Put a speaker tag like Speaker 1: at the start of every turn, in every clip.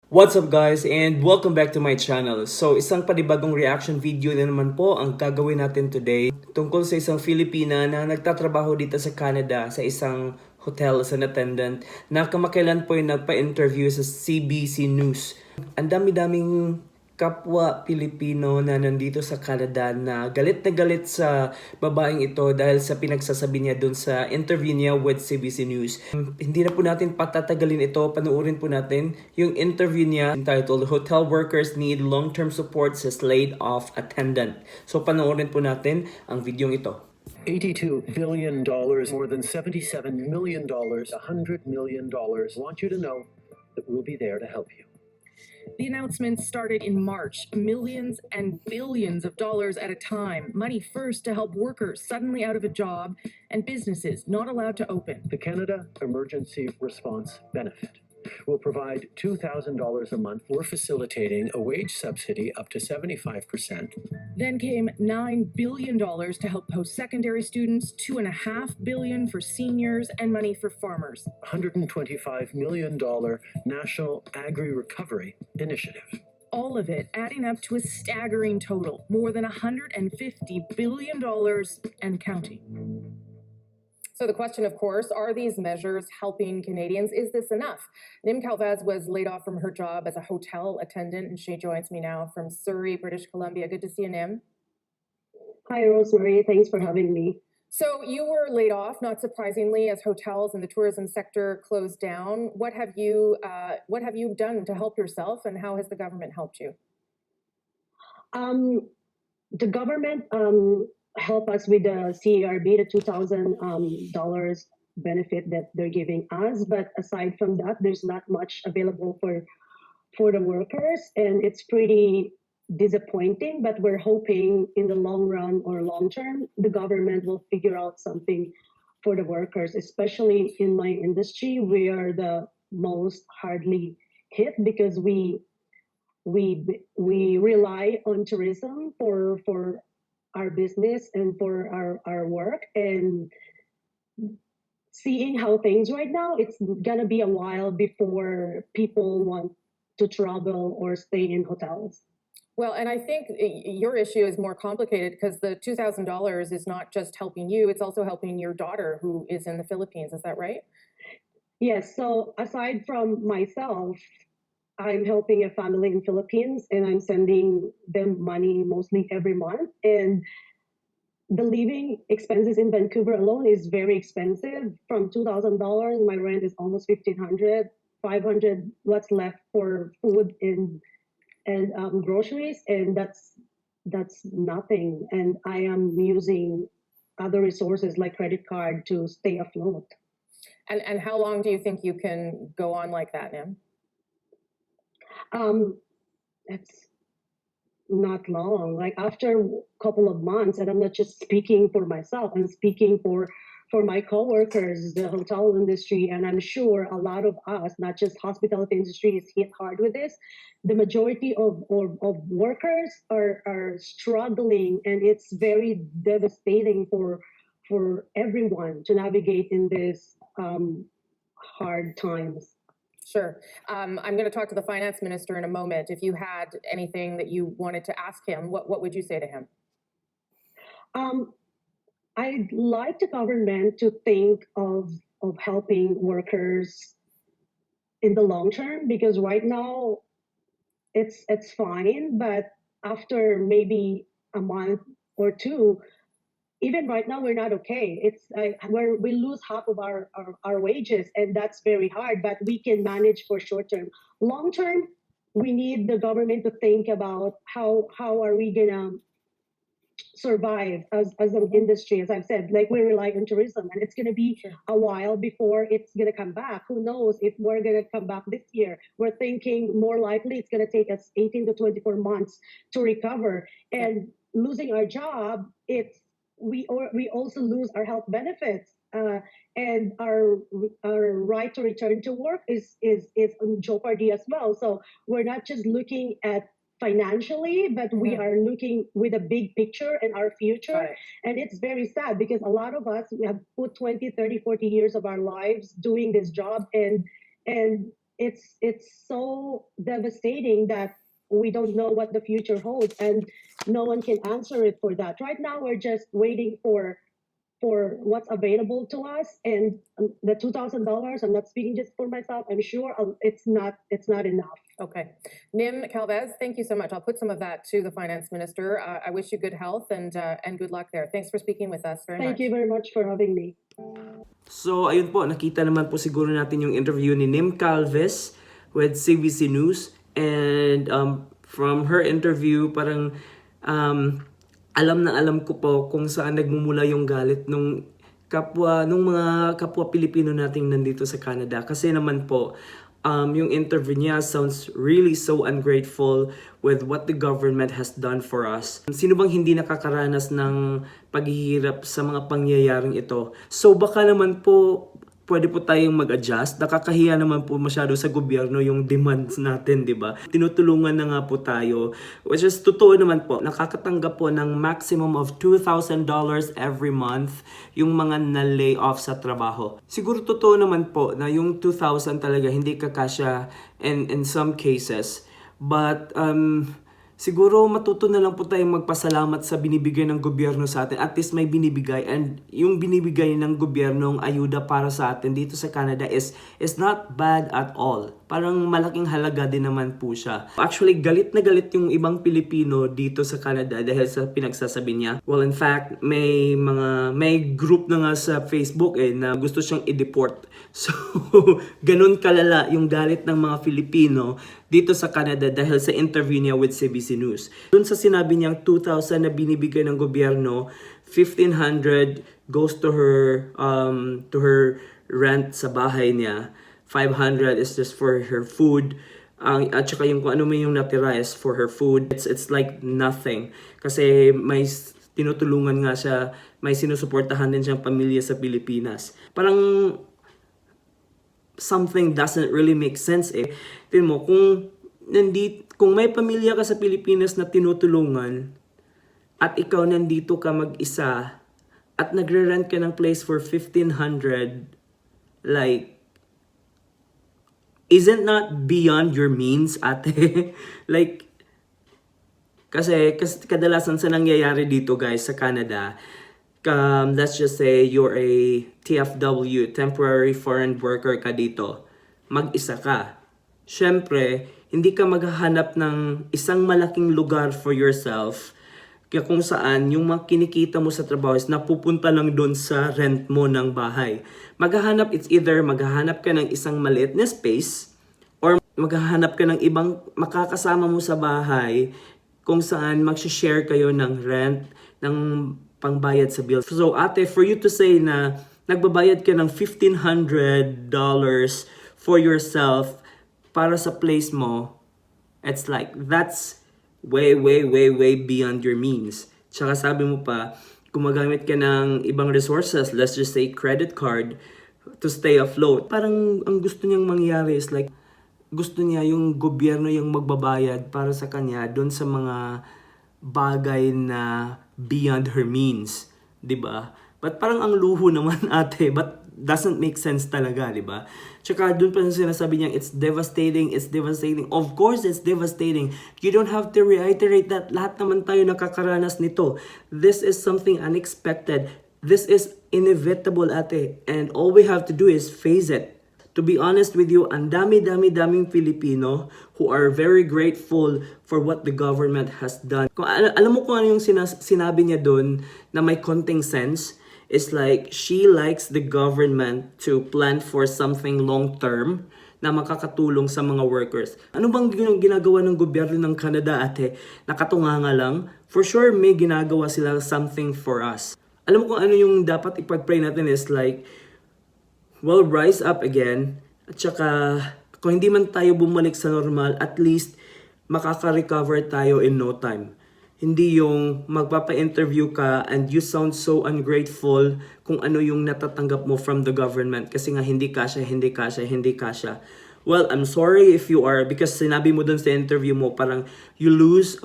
Speaker 1: What's up guys and welcome back to my channel. So isang panibagong reaction video na naman po ang gagawin natin today tungkol sa isang Filipina na nagtatrabaho dito sa Canada sa isang hotel as an attendant na kamakailan po yung nagpa-interview sa CBC News. Ang dami-daming kapwa Pilipino na nandito sa Canada na galit sa babaeng ito dahil sa pinagsasabi niya dun sa interview niya with CBC News. Hindi na po natin patatagalin ito, panuorin po natin yung interview niya entitled Hotel Workers Need Long-Term Support Says Laid Off Attendant. So panoorin po natin ang video ito.
Speaker 2: $82 billion, more than $77 million, $100 million. Want you to know that we'll be there to help you.
Speaker 3: The announcement started in March, millions and billions of dollars at a time. Money first to help workers suddenly out of a job and businesses not allowed to open.
Speaker 2: The Canada Emergency Response Benefit will provide $2,000 a month. We're facilitating a wage subsidy up to 75%.
Speaker 3: Then came $9 billion to help post-secondary students, $2.5 billion for seniors, and money for farmers.
Speaker 2: $125 million National Agri-Recovery Initiative.
Speaker 3: All of it adding up to a staggering total, more than $150 billion and counting. So the question, of course, are these measures helping Canadians? Is this enough? Nim Calvez was laid off from her job as a hotel attendant, and she joins me now from Surrey, British Columbia. Good to see you, Nim.
Speaker 4: Hi, Rosemary. Thanks for having me.
Speaker 3: So you were laid off, not surprisingly, as hotels and the tourism sector closed down. What have you done to help yourself, and how has the government helped you?
Speaker 4: The government help us with the CERB, the $2,000 benefit that they're giving us. But aside from that, there's not much available for the workers, and it's pretty disappointing. But we're hoping in the long run or long term, the government will figure out something for the workers, especially in my industry. We are the most hardly hit because we rely on tourism for our business and for our work. And seeing how things right now, it's gonna be a while before people want to travel or stay in hotels.
Speaker 3: Well, and I think your issue is more complicated because the $2,000 is not just helping you, it's also helping your daughter who is in the Philippines. Is that right?
Speaker 4: Yes, so aside from myself, I'm helping a family in Philippines, and I'm sending them money mostly every month. And the living expenses in Vancouver alone is very expensive. From $2,000, my rent is almost $1,500, $500. What's left for food and groceries, and that's nothing. And I am using other resources like credit card to stay afloat.
Speaker 3: And how long do you think you can go on like that, Nim?
Speaker 4: It's not long. Like after a couple of months, and I'm not just speaking for myself, I'm speaking for my coworkers, the hotel industry, and I'm sure a lot of us, not just hospitality industry, is hit hard with this. The majority of workers are struggling, and it's very devastating for everyone to navigate in this hard times.
Speaker 3: Sure. I'm going to talk to the finance minister in a moment. If you had anything that you wanted to ask him, what would you say to him?
Speaker 4: I'd like the government to think of helping workers in the long term, because right now it's fine, but after maybe a month or two, even right now we're not okay. It's where we lose half of our wages, and that's very hard, but we can manage for short term. Long term, we need the government to think about how are we gonna survive as an industry. As I've said, like, we rely on tourism, and it's gonna be a while before it's gonna come back. Who knows if we're gonna come back this year? We're thinking more likely it's gonna take us 18 to 24 months to recover. And losing our job, we also lose our health benefits, and our right to return to work is in jeopardy as well. So we're not just looking at financially, but we are looking with a big picture and our future.
Speaker 3: Right.
Speaker 4: And it's very sad because a lot of us, we have put 20, 30, 40 years of our lives doing this job, and it's so devastating that we don't know what the future holds, and no one can answer it for that. Right now, we're just waiting for what's available to us, and the $2,000. I'm not speaking just for myself. I'm sure it's not enough.
Speaker 3: Okay. Nim Calvez, thank you so much. I'll put some of that to the finance minister. I wish you good health and good luck there. Thanks for speaking with us very much.
Speaker 4: Thank you very much for having me.
Speaker 1: So, ayun po, nakita naman po siguro natin yung interview ni Nim Calves with CBC News. And from her interview, parang alam na alam ko po kung saan nagmumula yung galit nung mga kapwa Pilipino nating nandito sa Canada. Kasi naman po, yung interview niya sounds really so ungrateful with what the government has done for us. Sino bang hindi nakakaranas ng paghihirap sa mga pangyayaring ito? So baka naman po pwede po tayong mag-adjust. Nakakahiya naman po masyado sa gobyerno yung demands natin, di ba? Tinutulungan na nga po tayo. Which is totoo naman po. Nakakatanggap po ng maximum of $2,000 every month yung mga na-lay off sa trabaho. Siguro totoo naman po na yung 2,000 talaga hindi kakasya in some cases. But siguro matuto na lang po tayong magpasalamat sa binibigay ng gobyerno sa atin. At least may binibigay, and yung binibigay ng gobyernong ayuda para sa atin dito sa Canada is not bad at all. Parang malaking halaga din naman po siya. Actually, galit na galit yung ibang Pilipino dito sa Canada dahil sa pinagsasabi niya. Well, in fact, may group na nga sa Facebook na gusto siyang i-deport. So, ganun kalala yung galit ng mga Filipino dito sa Canada dahil sa interview niya with CBC News. Doon sa sinabi niyang 2,000 na binibigay ng gobyerno, 1,500 goes to her rent sa bahay niya. 500 is just for her food. At saka yung kung ano may yung natira is for her food. It's like nothing. Kasi may tinutulungan nga siya, may sinusuportahan din siyang pamilya sa Pilipinas. Parang something doesn't really make sense eh. Tingnan mo, kung may pamilya ka sa Pilipinas na tinutulungan at ikaw nandito ka mag-isa at nagre-rent ka ng place for 1,500, like, isn't not beyond your means, ate? Like, kasi kadalasan sa nangyayari dito guys sa Canada, let's just say you're a TFW, temporary foreign worker ka dito. Mag-isa ka. Syempre, hindi ka maghahanap ng isang malaking lugar for yourself kaya kung saan yung mga kinikita mo sa trabaho is napupunta lang doon sa rent mo ng bahay. It's either maghahanap ka ng isang maliit na space or maghahanap ka ng ibang makakasama mo sa bahay kung saan mag-share kayo ng rent, ng pangbayad sa bill. So ate, for you to say na nagbabayad ka ng $1,500 for yourself para sa place mo, it's like, that's way beyond your means. Tsaka sabi mo pa, gumagamit ka ng ibang resources, let's just say credit card, to stay afloat. Parang ang gusto niyang mangyari is like, gusto niya yung gobyerno yung magbabayad para sa kanya doon sa mga bagay na beyond her means, 'di ba? But parang ang luho naman ate, but doesn't make sense talaga, 'di ba? Tsaka doon pa sinasabi niya, it's devastating. Of course, it's devastating. You don't have to reiterate that. Lahat naman tayo nakakaranas nito. This is something unexpected. This is inevitable, ate. And all we have to do is face it. To be honest with you, ang daming Filipino who are very grateful for what the government has done. Alam mo kung ano yung sinabi niya doon na may konting sense? It's like, she likes the government to plan for something long-term na makakatulong sa mga workers. Ano bang ginagawa ng gobyerno ng Canada, ate? Nakatunganga lang? For sure, may ginagawa sila something for us. Alam mo kung ano yung dapat ipag-pray natin is like, well, rise up again. At saka, kung hindi man tayo bumalik sa normal, at least makaka-recover tayo in no time. Hindi yung magpapa-interview ka and you sound so ungrateful kung ano yung natatanggap mo from the government. Kasi nga hindi kasya. Well, I'm sorry if you are, because sinabi mo dun sa interview mo, parang you lose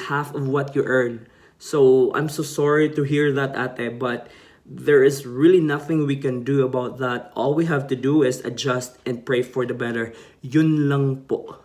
Speaker 1: half of what you earn. So, I'm so sorry to hear that, ate, but there is really nothing we can do about that. All we have to do is adjust and pray for the better. Yun lang po.